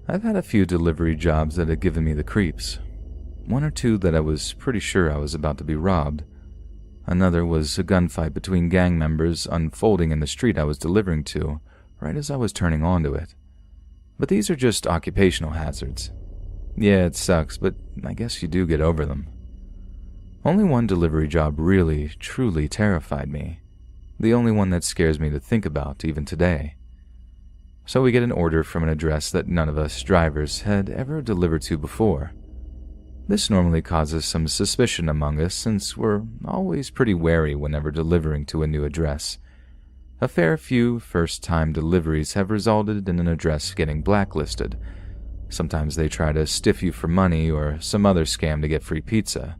I've had a few delivery jobs that had given me the creeps. One or two that I was pretty sure I was about to be robbed. Another was a gunfight between gang members unfolding in the street I was delivering to, right as I was turning onto it. But these are just occupational hazards. Yeah, it sucks, but I guess you do get over them. Only one delivery job really, truly terrified me. The only one that scares me to think about even today. So we get an order from an address that none of us drivers had ever delivered to before. This normally causes some suspicion among us since we're always pretty wary whenever delivering to a new address. A fair few first-time deliveries have resulted in an address getting blacklisted. Sometimes they try to stiff you for money or some other scam to get free pizza.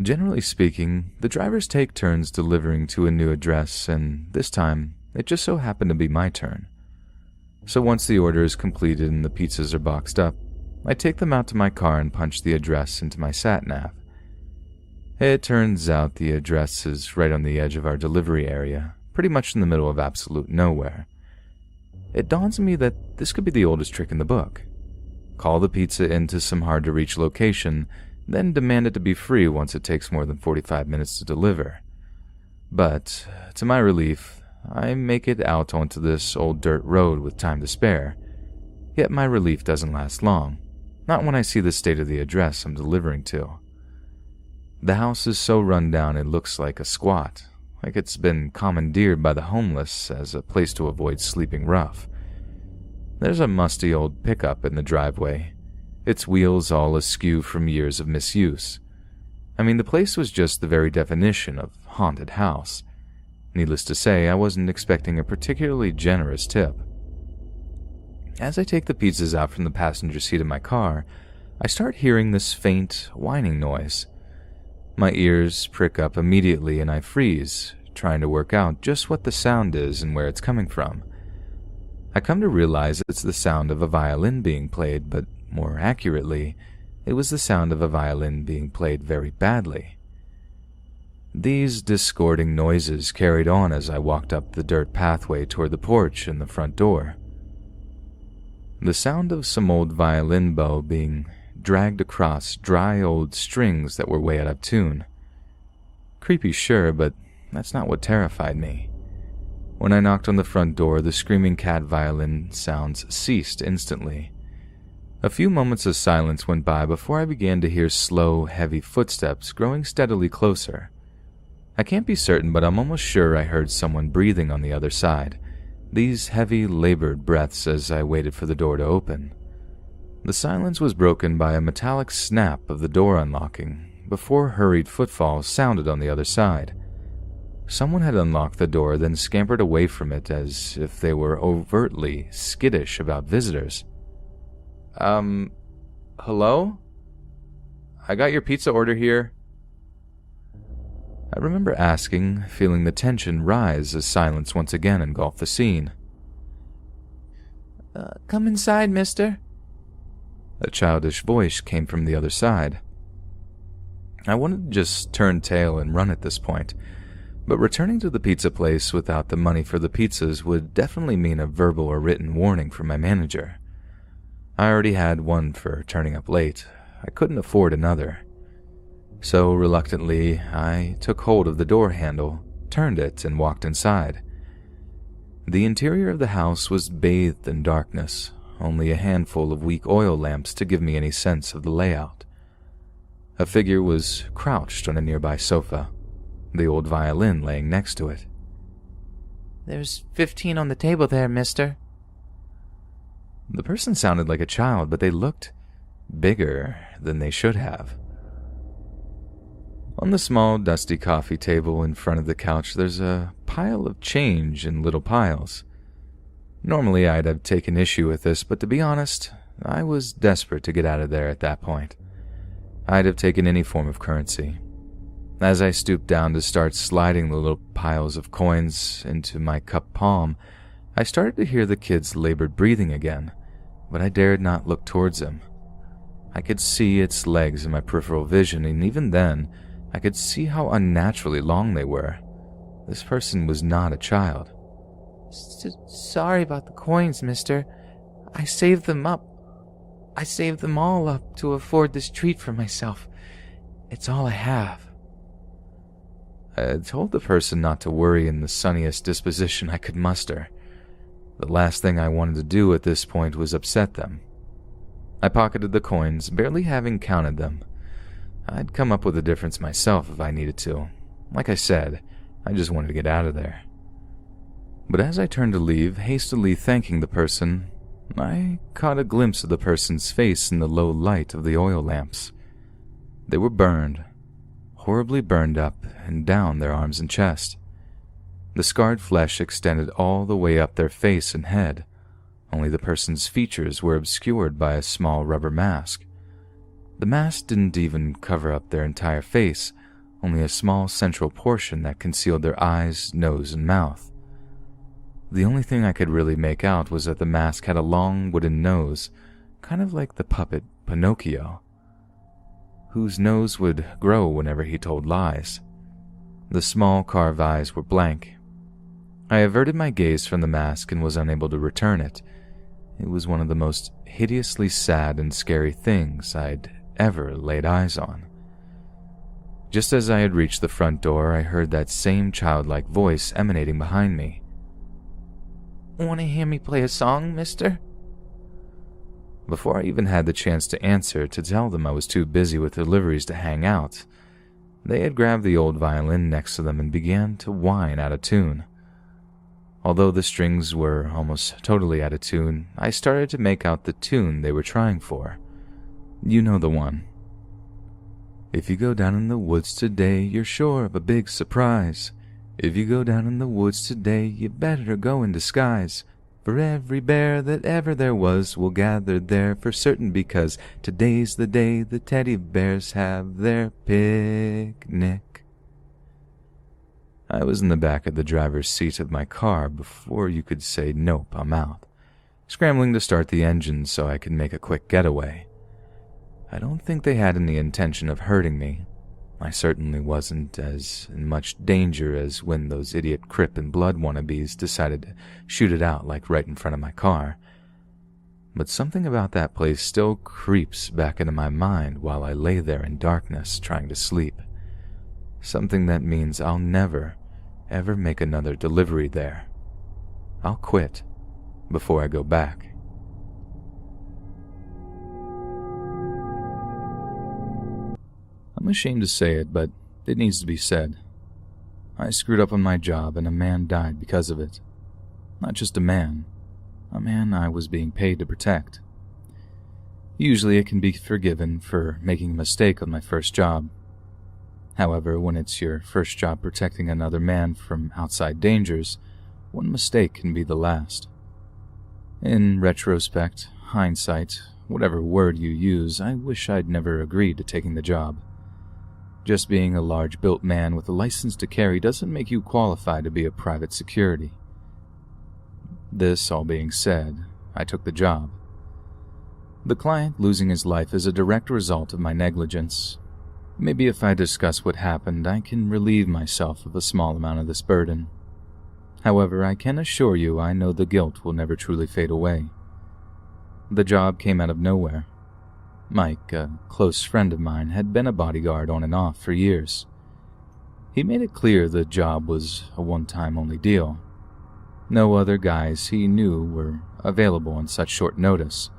Generally speaking, the drivers take turns delivering to a new address, and this time, it just so happened to be my turn. So once the order is completed and the pizzas are boxed up, I take them out to my car and punch the address into my sat-nav. It turns out the address is right on the edge of our delivery area, pretty much in the middle of absolute nowhere. It dawns on me that this could be the oldest trick in the book. Call the pizza into some hard-to-reach location, then demand it to be free once it takes more than 45 minutes to deliver. But, to my relief, I make it out onto this old dirt road with time to spare. Yet my relief doesn't last long, not when I see the state of the address I'm delivering to. The house is so run down it looks like a squat, like it's been commandeered by the homeless as a place to avoid sleeping rough. There's a musty old pickup in the driveway, its wheels all askew from years of misuse. I mean, the place was just the very definition of haunted house. Needless to say, I wasn't expecting a particularly generous tip. As I take the pizzas out from the passenger seat of my car, I start hearing this faint, whining noise. My ears prick up immediately and I freeze, trying to work out just what the sound is and where it's coming from. I come to realize it's the sound of a violin being played, but more accurately, it was the sound of a violin being played very badly. These discording noises carried on as I walked up the dirt pathway toward the porch and the front door. The sound of some old violin bow being dragged across dry old strings that were way out of tune. Creepy, sure, but that's not what terrified me. When I knocked on the front door, the screaming cat violin sounds ceased instantly. A few moments of silence went by before I began to hear slow, heavy footsteps growing steadily closer. I can't be certain, but I'm almost sure I heard someone breathing on the other side, these heavy, labored breaths as I waited for the door to open. The silence was broken by a metallic snap of the door unlocking, before hurried footfalls sounded on the other side. Someone had unlocked the door, then scampered away from it as if they were overtly skittish about visitors. Hello? I got your pizza order here. I remember asking, feeling the tension rise as silence once again engulfed the scene. Come inside, mister. A childish voice came from the other side. I wanted to just turn tail and run at this point, but returning to the pizza place without the money for the pizzas would definitely mean a verbal or written warning from my manager. I already had one for turning up late. I couldn't afford another. So, reluctantly, I took hold of the door handle, turned it, and walked inside. The interior of the house was bathed in darkness, only a handful of weak oil lamps to give me any sense of the layout. A figure was crouched on a nearby sofa, the old violin laying next to it. There's 15 on the table there, mister. The person sounded like a child, but they looked bigger than they should have. On the small, dusty coffee table in front of the couch, there's a pile of change in little piles. Normally, I'd have taken issue with this, but to be honest, I was desperate to get out of there at that point. I'd have taken any form of currency. As I stooped down to start sliding the little piles of coins into my cupped palm, I started to hear the kid's labored breathing again, but I dared not look towards him. I could see its legs in my peripheral vision, and even then, I could see how unnaturally long they were. This person was not a child. Sorry about the coins, mister. I saved them up. I saved them all up to afford this treat for myself. It's all I have. I had told the person not to worry in the sunniest disposition I could muster. The last thing I wanted to do at this point was upset them. I pocketed the coins, barely having counted them. I'd come up with a difference myself if I needed to. Like I said, I just wanted to get out of there. But as I turned to leave, hastily thanking the person, I caught a glimpse of the person's face in the low light of the oil lamps. They were burned, horribly burned up and down their arms and chest. The scarred flesh extended all the way up their face and head, only the person's features were obscured by a small rubber mask. The mask didn't even cover up their entire face, only a small central portion that concealed their eyes, nose, and mouth. The only thing I could really make out was that the mask had a long wooden nose, kind of like the puppet Pinocchio, whose nose would grow whenever he told lies. The small carved eyes were blank. I averted my gaze from the mask and was unable to return it. It was one of the most hideously sad and scary things I'd ever laid eyes on. Just as I had reached the front door, I heard that same childlike voice emanating behind me. Want to hear me play a song, mister? Before I even had the chance to answer, to tell them I was too busy with deliveries to hang out, they had grabbed the old violin next to them and began to whine out of tune. Although the strings were almost totally out of tune, I started to make out the tune they were trying for. You know the one. If you go down in the woods today, you're sure of a big surprise. If you go down in the woods today, you better go in disguise. For every bear that ever there was will gather there for certain, because today's the day the teddy bears have their picnic. I was in the back of the driver's seat of my car before you could say, "Nope, I'm out," scrambling to start the engine so I could make a quick getaway. I don't think they had any intention of hurting me. I certainly wasn't as in much danger as when those idiot Crip and Blood wannabes decided to shoot it out like right in front of my car. But something about that place still creeps back into my mind while I lay there in darkness trying to sleep. Something that means I'll never, ever make another delivery there. I'll quit before I go back. I'm ashamed to say it, but it needs to be said. I screwed up on my job and a man died because of it. Not just a man I was being paid to protect. Usually it can be forgiven for making a mistake on my first job. However, when it's your first job protecting another man from outside dangers, one mistake can be the last. In retrospect, hindsight, whatever word you use, I wish I'd never agreed to taking the job. Just being a large-built man with a license to carry doesn't make you qualified to be a private security. This all being said, I took the job. The client losing his life is a direct result of my negligence. Maybe if I discuss what happened, I can relieve myself of a small amount of this burden. However, I can assure you I know the guilt will never truly fade away. The job came out of nowhere. Mike, a close friend of mine, had been a bodyguard on and off for years. He made it clear the job was a one-time only deal. No other guys he knew were available on such short notice.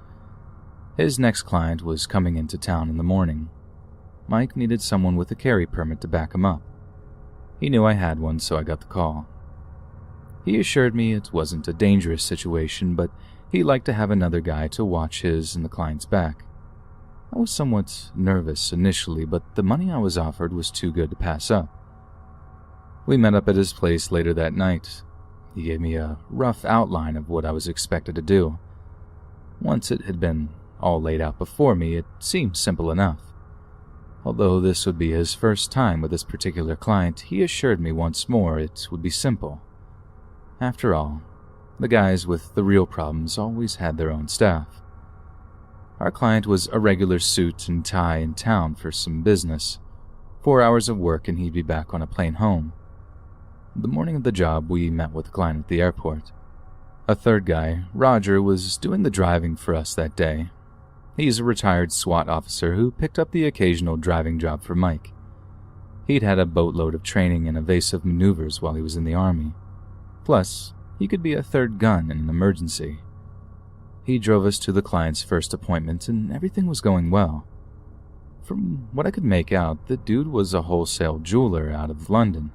His next client was coming into town in the morning. Mike needed someone with a carry permit to back him up. He knew I had one, so I got the call. He assured me it wasn't a dangerous situation, but he liked to have another guy to watch his and the client's back. I was somewhat nervous initially, but the money I was offered was too good to pass up. We met up at his place later that night. He gave me a rough outline of what I was expected to do. Once it had been all laid out before me, it seemed simple enough. Although this would be his first time with this particular client, he assured me once more it would be simple. After all, the guys with the real problems always had their own staff. Our client was a regular suit and tie in town for some business. 4 hours of work and he'd be back on a plane home. The morning of the job, we met with the client at the airport. A third guy, Roger, was doing the driving for us that day. He's a retired SWAT officer who picked up the occasional driving job for Mike. He'd had a boatload of training in evasive maneuvers while he was in the Army. Plus, he could be a third gun in an emergency. He drove us to the client's first appointment and everything was going well. From what I could make out, the dude was a wholesale jeweler out of London.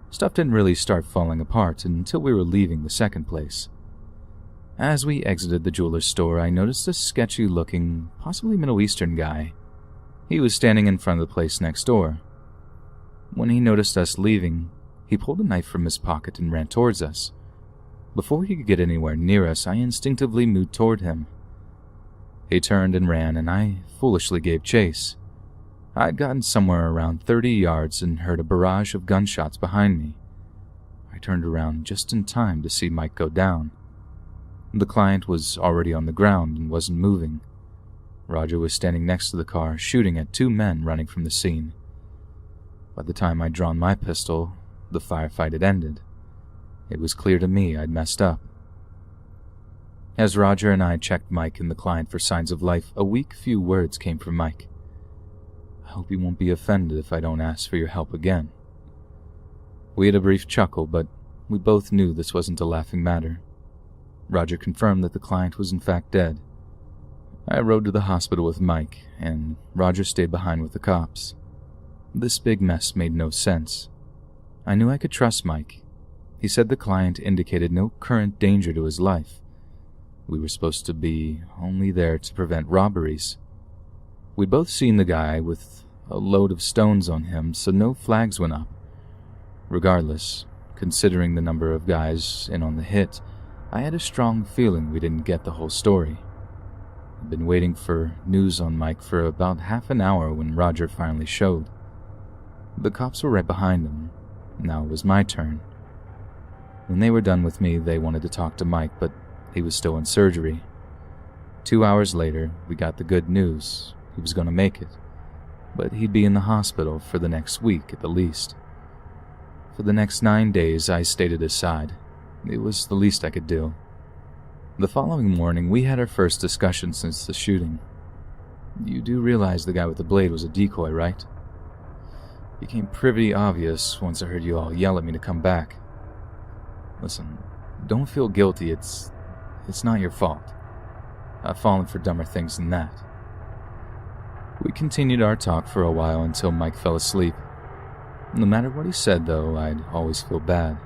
Stuff didn't really start falling apart until we were leaving the second place. As we exited the jeweler's store, I noticed a sketchy-looking, possibly Middle Eastern guy. He was standing in front of the place next door. When he noticed us leaving, he pulled a knife from his pocket and ran towards us. Before he could get anywhere near us, I instinctively moved toward him. He turned and ran, and I foolishly gave chase. I'd gotten somewhere around 30 yards and heard a barrage of gunshots behind me. I turned around just in time to see Mike go down. The client was already on the ground and wasn't moving. Roger was standing next to the car, shooting at 2 men running from the scene. By the time I'd drawn my pistol, the firefight had ended. It was clear to me I'd messed up. As Roger and I checked Mike and the client for signs of life, a weak few words came from Mike. "I hope you won't be offended if I don't ask for your help again." We had a brief chuckle, but we both knew this wasn't a laughing matter. Roger confirmed that the client was in fact dead. I rode to the hospital with Mike, and Roger stayed behind with the cops. This big mess made no sense. I knew I could trust Mike. He said the client indicated no current danger to his life. We were supposed to be only there to prevent robberies. We'd both seen the guy with a load of stones on him, so no flags went up. Regardless, considering the number of guys in on the hit, I had a strong feeling we didn't get the whole story. I'd been waiting for news on Mike for about half an hour when Roger finally showed. The cops were right behind him. Now it was my turn. When they were done with me, they wanted to talk to Mike, but he was still in surgery. 2 hours later, we got the good news. He was going to make it, but he'd be in the hospital for the next week at the least. For the next 9 days, I stayed at his side. It was the least I could do. The following morning, we had our first discussion since the shooting. "You do realize the guy with the blade was a decoy, right? Became pretty obvious once I heard you all yell at me to come back. Listen, don't feel guilty, it's not your fault. I've fallen for dumber things than that." We continued our talk for a while until Mike fell asleep. No matter what he said, though, I'd always feel bad.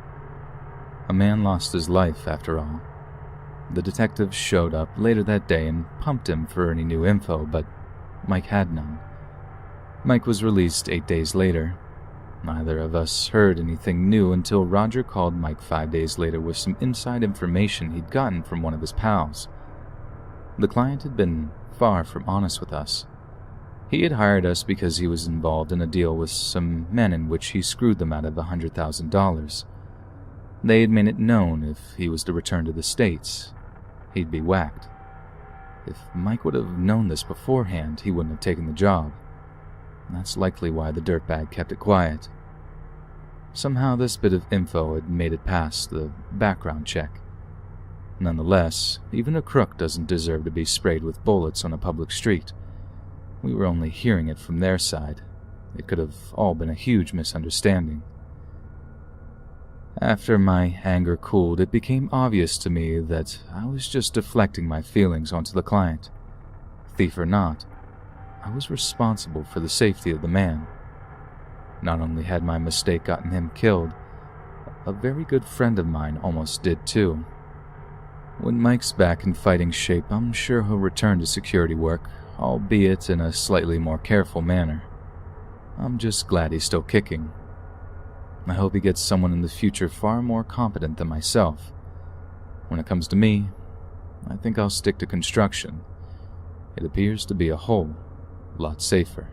A man lost his life, after all. The detectives showed up later that day and pumped him for any new info, but Mike had none. Mike was released 8 days later. Neither of us heard anything new until Roger called Mike 5 days later with some inside information he'd gotten from one of his pals. The client had been far from honest with us. He had hired us because he was involved in a deal with some men in which he screwed them out of $100,000. They had made it known if he was to return to the States, he'd be whacked. If Mike would have known this beforehand, he wouldn't have taken the job. That's likely why the dirtbag kept it quiet. Somehow this bit of info had made it past the background check. Nonetheless, even a crook doesn't deserve to be sprayed with bullets on a public street. We were only hearing it from their side. It could have all been a huge misunderstanding. After my anger cooled, it became obvious to me that I was just deflecting my feelings onto the client. Thief or not, I was responsible for the safety of the man. Not only had my mistake gotten him killed, a very good friend of mine almost did too. When Mike's back in fighting shape, I'm sure he'll return to security work, albeit in a slightly more careful manner. I'm just glad he's still kicking. I hope he gets someone in the future far more competent than myself. When it comes to me, I think I'll stick to construction. It appears to be a whole lot safer.